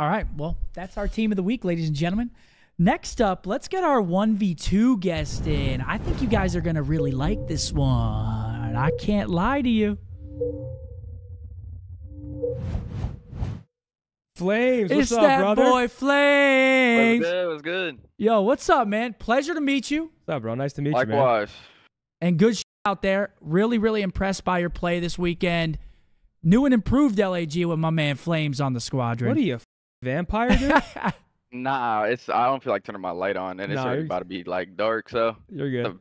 All right. Well, that's our team of the week, ladies and gentlemen. Next up, let's get our 1v2 guest in. I think you guys are going to really like this one. I can't lie to you. Flames, It's what's up, that brother? boy Flames. What's good? Yo, what's up, man? Pleasure to meet you. What's up, bro? Nice to meet you, man. Likewise. And good out there. Really, really impressed by your play this weekend. New and improved LAG with my man Flames on the squadron. What are you, vampire, dude? Nah, I don't feel like turning my light on, and it's Nah, already you're- about to be like dark. So You're good.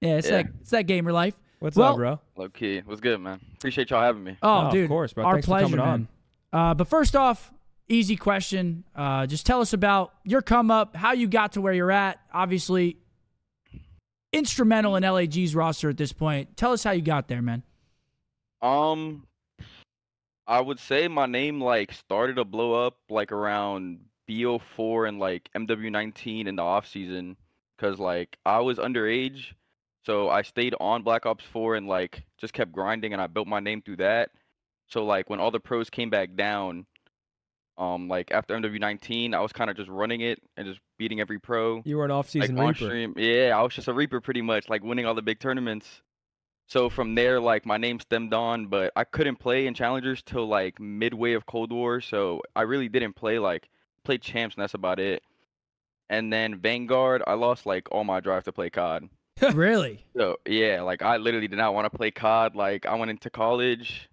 Yeah, it's that gamer life. What's Well- up, bro? low key, what's good, man? Appreciate y'all having me. Oh, dude. Of course, bro. Our Thanks pleasure, for coming man. But first off, easy question. Just tell us about your come up, how you got to where you're at. Obviously, instrumental in LAG's roster at this point. Tell us how you got there, man. I would say my name like started to blow up like around BO4 and like MW19 in the off season, cause like I was underage, so I stayed on Black Ops 4 and like just kept grinding, and I built my name through that. So like when all the pros came back down, like after MW19, I was kind of just running it and just beating every pro. You were an Like off-season on Reaper. stream, yeah, I was just a Reaper pretty much, like winning all the big tournaments. So from there, like my name stemmed on, but I couldn't play in challengers till like midway of Cold War, so I really didn't play. Like played champs, and that's about it. And then Vanguard, I lost like all my drive to play COD. Really? So yeah, like I literally did not want to play COD. Like I went into college,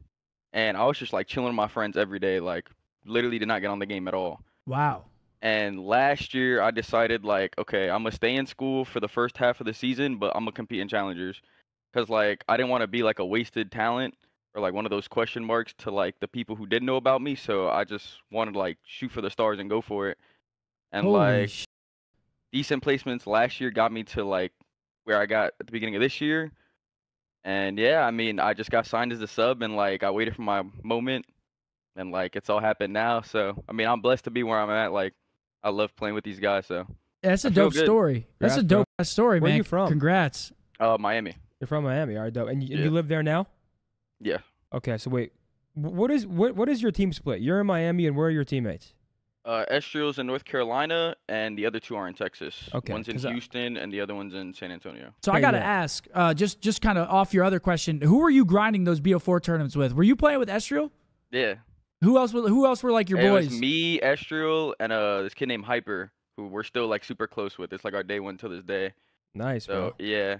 and I was just like chilling with my friends every day. Like literally did not get on the game at all. Wow. And last year, I decided like, okay, I'm gonna stay in school for the first half of the season, but I'm gonna compete in challengers, cause like I didn't want to be like a wasted talent or like one of those question marks to like the people who didn't know about me. So I just wanted to like shoot for the stars and go for it. And Holy like sh- decent placements last year got me to like where I got at the beginning of this year. And yeah, I mean, I just got signed as a sub, and like I waited for my moment, and like it's all happened now. So I mean, I'm blessed to be where I'm at. Like I love playing with these guys. So That's a I feel dope good. story. That's a Congrats, bro. dope ass story, Where man. you from? Congrats. Miami. You're from Miami, all right, dope. And Yeah. you live there now? Yeah. Okay, so wait. What is your team split? You're in Miami, and where are your teammates? Estriel's in North Carolina, and the other two are in Texas. Okay, One's in 'cause Houston, and the other one's in San Antonio. So I Okay, got to yeah. ask, just kind of off your other question, who were you grinding those BO4 tournaments with? Were you playing with Estriel? Yeah. Who else were like your It boys? was me, Estriel, and this kid named Hyper, who we're still like super close with. It's like our day one till this day. Nice, So bro. yeah.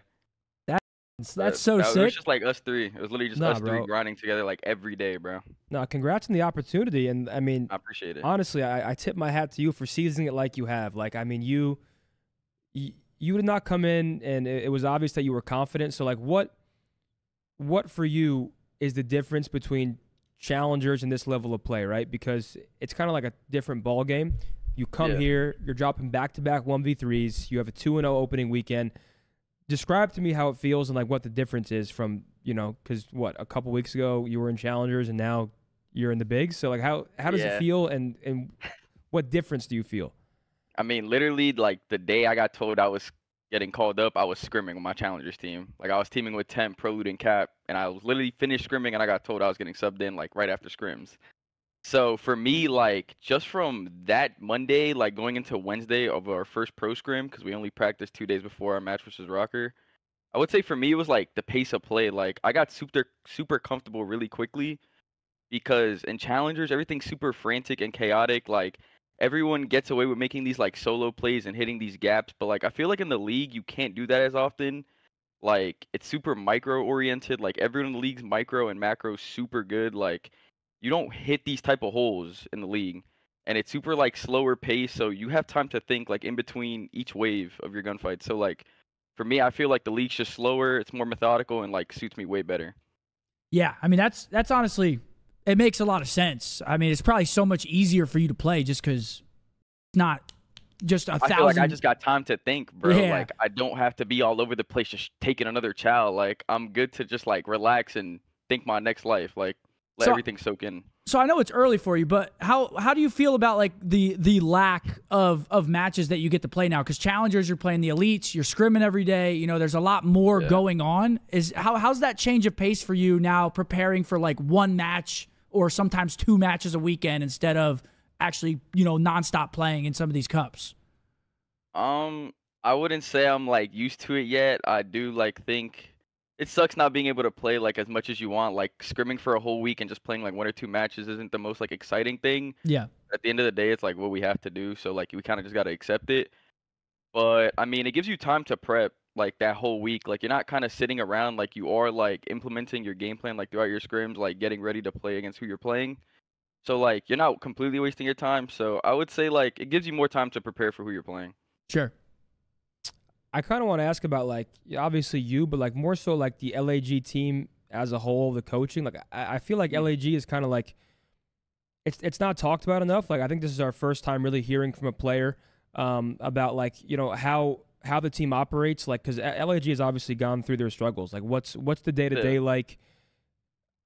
That's so It was sick. just like us three. It was literally just Nah, us three bro. grinding together like every day, bro. No, congrats on the opportunity. And I mean, I appreciate it. honestly, I tip my hat to you for seizing it like you have. Like, I mean, you did not come in, and it was obvious that you were confident. So, like, what for you is the difference between challengers and this level of play, right? Because it's kind of like a different ball game. You come Yeah. here, you're dropping back-to-back 1v3s. You have a 2-0 opening weekend. Describe to me how it feels and like what the difference is from, because a couple weeks ago you were in challengers and now you're in the bigs. So like how does it Yeah. feel and what difference do you feel? I mean, literally, like the day I got told I was getting called up, I was scrimming with my challengers team. Like I was teaming with Temp, Prelude, and Cap, and I was literally finished scrimming, and I got told I was getting subbed in like right after scrims. So for me, like just from that Monday, like going into Wednesday of our first pro scrim, because we only practiced 2 days before our match versus Rocker, I would say for me it was like the pace of play. Like I got super comfortable really quickly, because in challengers everything's super frantic and chaotic. Like everyone gets away with making these like solo plays and hitting these gaps, but like I feel like in the league you can't do that as often. Like it's super micro oriented. Like everyone in the league's micro and macro super good. Like you don't hit these type of holes in the league, and it's super like slower pace, so you have time to think like in between each wave of your gunfight. So like for me, I feel like the league's just slower, it's more methodical, and like suits me way better. Yeah, I mean that's honestly, it makes a lot of sense. I mean, it's probably so much easier for you to play just because it's not just a I thousand. feel like I just got time to think, bro. Yeah. Like I don't have to be all over the place just taking another chow. Like I'm good to just like relax and think my next life. Like let So- everything soak in. So I know it's early for you, but how do you feel about like the lack of matches that you get to play now? Because challengers, you're playing the elites, you're scrimming every day. There's a lot more Yeah. going on. How's that change of pace for you now, preparing for like one match or sometimes two matches a weekend instead of actually, nonstop playing in some of these cups? I wouldn't say I'm like used to it yet. I do like think it sucks not being able to play like as much as you want. Like scrimming for a whole week and just playing like 1 or 2 matches isn't the most like exciting thing. Yeah. At the end of the day, it's like what we have to do. So like we kind of just got to accept it. But I mean, it gives you time to prep like that whole week. Like you're not kind of sitting around like you are like implementing your game plan like throughout your scrims, like getting ready to play against who you're playing. So like you're not completely wasting your time. So I would say like it gives you more time to prepare for who you're playing. Sure. I kind of want to ask about like obviously you, but like more so like the LAG team as a whole, the coaching. Like I feel like LAG is kind of like it's not talked about enough. Like I think this is our first time really hearing from a player about like how the team operates. Like because LAG has obviously gone through their struggles. Like what's the day to day like?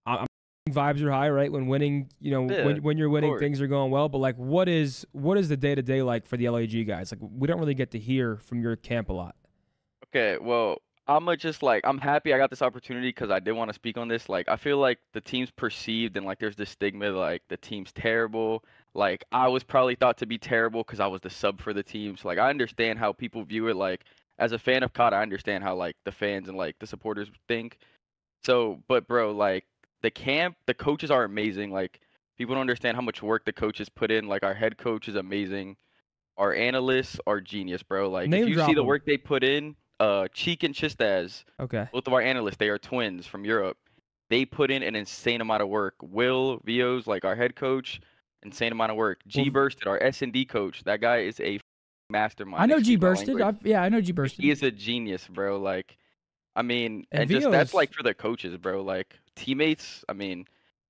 I'm vibes are high, right? When winning, when you're winning, things are going well. But like, what is the day to day like for the LAG guys? Like, we don't really get to hear from your camp a lot. Okay, well, I'm happy I got this opportunity because I did want to speak on this. Like, I feel like the team's perceived and like there's this stigma like the team's terrible. Like, I was probably thought to be terrible because I was the sub for the team. So like, I understand how people view it. Like, as a fan of COD, I understand how like the fans and like the supporters think. So, but bro, like the coaches are amazing. Like, people don't understand how much work the coaches put in. Like, our head coach is amazing. Our analysts are genius, bro. Like, Name if you drop see the 'em. work they put in, Cheek and Chistaz, Okay. both of our analysts, they are twins from Europe. They put in an insane amount of work. Will Vios, like our head coach, insane amount of work. G Bursted, our S&D coach, that guy is a mastermind. I know G excuse my Bursted. language. I know G Bursted. He is a genius, bro. Like, I mean, And and just that's Vios- like for the coaches, bro. Like teammates, I mean,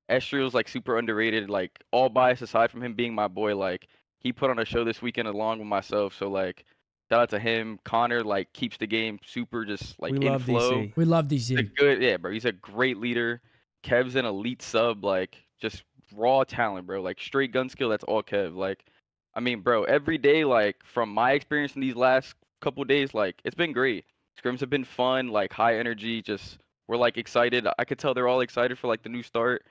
Estriel's like super underrated. Like all bias aside from him being my boy, like he put on a show this weekend along with myself. So like, shout out to him. Connor like keeps the game super just like We in love flow. DC. We love He's a DC. good, yeah, bro. He's a great leader. Kev's an elite sub, like just raw talent, bro. Like straight gun skill. That's all Kev. Like, I mean, bro, every day, like from my experience in these last couple days, like it's been great. Scrims have been fun, like high energy. Just we're like excited. I could tell they're all excited for like the new start.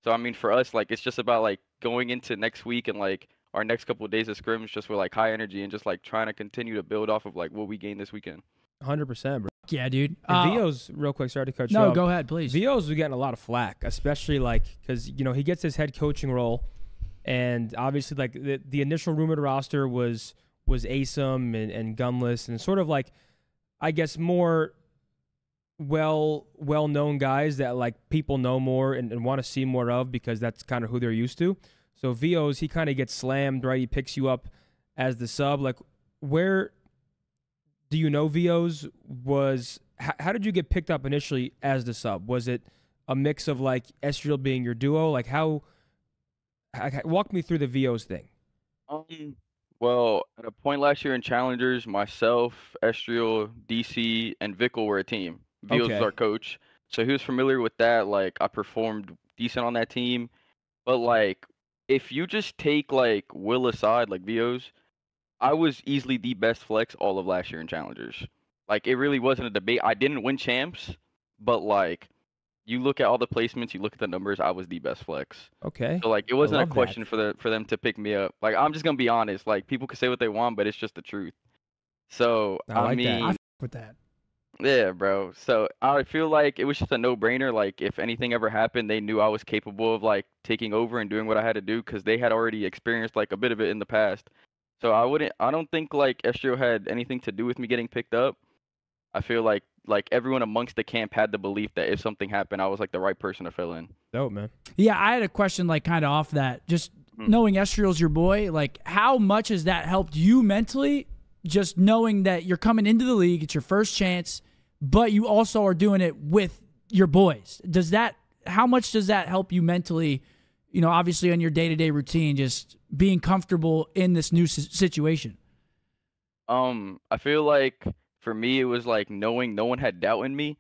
So I mean, for us, like it's just about like going into next week and like our next couple of days of scrims, just with like high energy and just like trying to continue to build off of like what we gained this weekend. 100%, bro. Yeah, dude. And Vios, real quick, sorry to cut you No, off. go ahead, please. Vios was getting a lot of flack, especially like because he gets his head coaching role, and obviously like the initial rumored roster was ASUM and Gunless and sort of like I guess more well known guys that like people know more and want to see more of because that's kind of who they're used to. So Vios, he kind of gets slammed, right? He picks you up as the sub. Like, where do you know Vios was? How did you get picked up initially as the sub? Was it a mix of like Estriel being your duo? Like, how walk me through the Vios thing. Well, at a point last year in Challengers, myself, Estriel, DC, and Vickle were a team. Vios was Okay. our coach, so he was familiar with that. Like, I performed decent on that team, but like, if you just take like Will aside, like Vios, I was easily the best flex all of last year in Challengers. Like, it really wasn't a debate. I didn't win champs, but like, you look at all the placements, you look at the numbers, I was the best flex. Okay. So like, it I wasn't a love that. question for them to pick me up. Like, I'm just gonna be honest. Like, people can say what they want, but it's just the truth. So I like that. I mean, f- with that. yeah, bro. So I feel like it was just a no-brainer. Like, if anything ever happened, they knew I was capable of like taking over and doing what I had to do because they had already experienced like a bit of it in the past. So I don't think like Estrio had anything to do with me getting picked up. I feel like everyone amongst the camp had the belief that if something happened, I was like the right person to fill in. Dope, man. Yeah, I had a question like kind of off that. Just knowing Estriel's your boy, like how much has that helped you mentally? Just knowing that you're coming into the league, it's your first chance, but you also are doing it with your boys. How much does that help you mentally, obviously on your day-to-day routine, just being comfortable in this new situation? I feel like for me it was like knowing no one had doubt in me.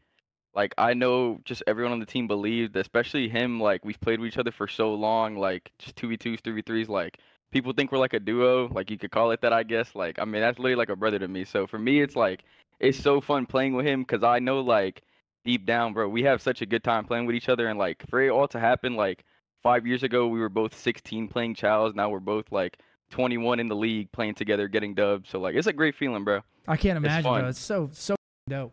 Like I know just everyone on the team believed, especially him, like we've played with each other for so long, like just 2v2s, 3v3s, like people think we're like a duo, like you could call it that, I guess. Like I mean that's literally like a brother to me. So for me it's like it's so fun playing with him because I know like deep down, bro, we have such a good time playing with each other and like for it all to happen, like 5 years ago, we were both 16 playing chows. Now we're both like 21 in the league playing together, getting dubs. So like, it's a great feling, bro. I can't imagine, fun. bro. It's so dope.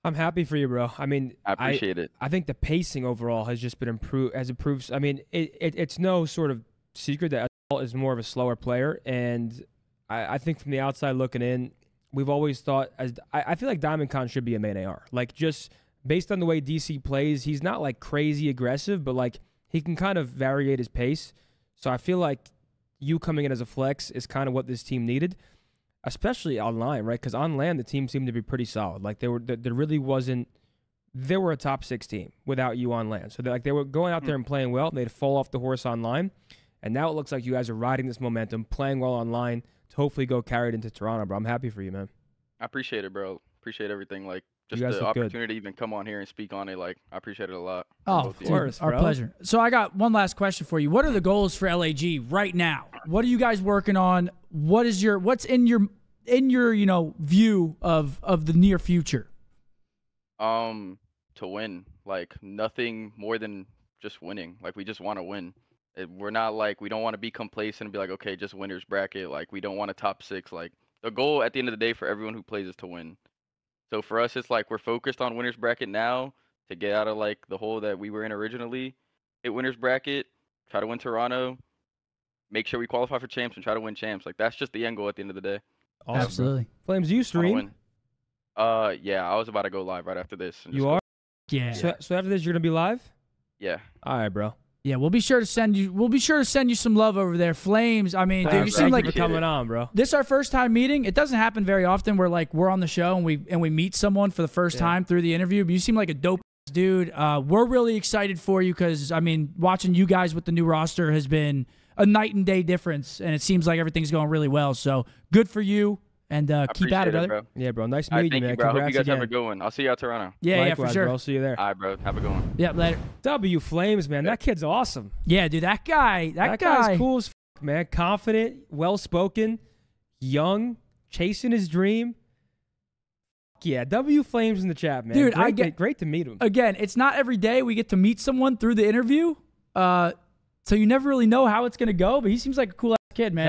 I'm happy for you, bro. I mean, I appreciate it. I think the pacing overall has just been improved. I mean, it's no sort of secret that Adult is more of a slower player, and I think from the outside looking in, we've always thought I feel like Diamond Con should be a main AR. Like, just based on the way DC plays, he's not like crazy aggressive, but like he can kind of variate his pace. So I feel like you coming in as a flex is kind of what this team needed. Especially online, right? Because on land, the team seemed to be pretty solid. Like, there really wasn't. They were a top 6 team without you on land. So they were going out there and playing well. And they'd fall off the horse online, and now it looks like you guys are riding this momentum, playing well online to hopefully go carry it into Toronto, bro. I'm happy for you, man. I appreciate it, bro. Appreciate everything. Like, You just guys the look good. opportunity to even come on here and speak on it. Like, I appreciate it a lot. Oh, Both of you. course. our bro. pleasure. So I got one last question for you. What are the goals for LAG right now? What are you guys working on? What's in your view of the near future? To win. Like, nothing more than just winning. Like, we just want to win. We're not like, we don't want to be complacent and be like, okay, just winners bracket. Like, we don't want a top 6. Like, the goal at the end of the day for everyone who plays is to win. So for us, it's like we're focused on winners bracket now to get out of like the hole that we were in originally. Hit winners bracket, try to win Toronto, make sure we qualify for champs and try to win champs. Like, that's just the end goal at the end of the day. Awesome, bro. Absolutely. Flames, you Wanna stream? win. Yeah, I was about to go live right after this. and You just go- are? Yeah. So after this, you're going to be live? Yeah. All right, bro. Yeah, we'll be sure to send you some love over there. Flames. I mean, dude, you Thank seem like you for coming on, bro. this is our first time meeting. It doesn't happen very often where like we're on the show and we meet someone for the first time through the interview. But you seem like a dope dude. We're really excited for you because I mean, watching you guys with the new roster has been a night and day difference, and it seems like everything's going really well. So good for you, and keep at it, brother. Bro. Yeah, bro. Nice All right, meeting thank you, you, man. bro. I hope you Congrats guys have a again. good one. I'll see you at Toronto. Yeah, Likewise, yeah, for sure. Bro. I'll see you there. All right, bro. Have a good one. Yeah, later. W Flames, man. That kid's awesome. Yeah, dude, that guy. That guy's cool as man. Confident, well-spoken, young, chasing his dream. Yeah, W Flames in the chat, man. Dude, great to meet him. Again, it's not every day we get to meet someone through the interview. So you never really know how it's gonna go, but he seems like a cool ass kid, man.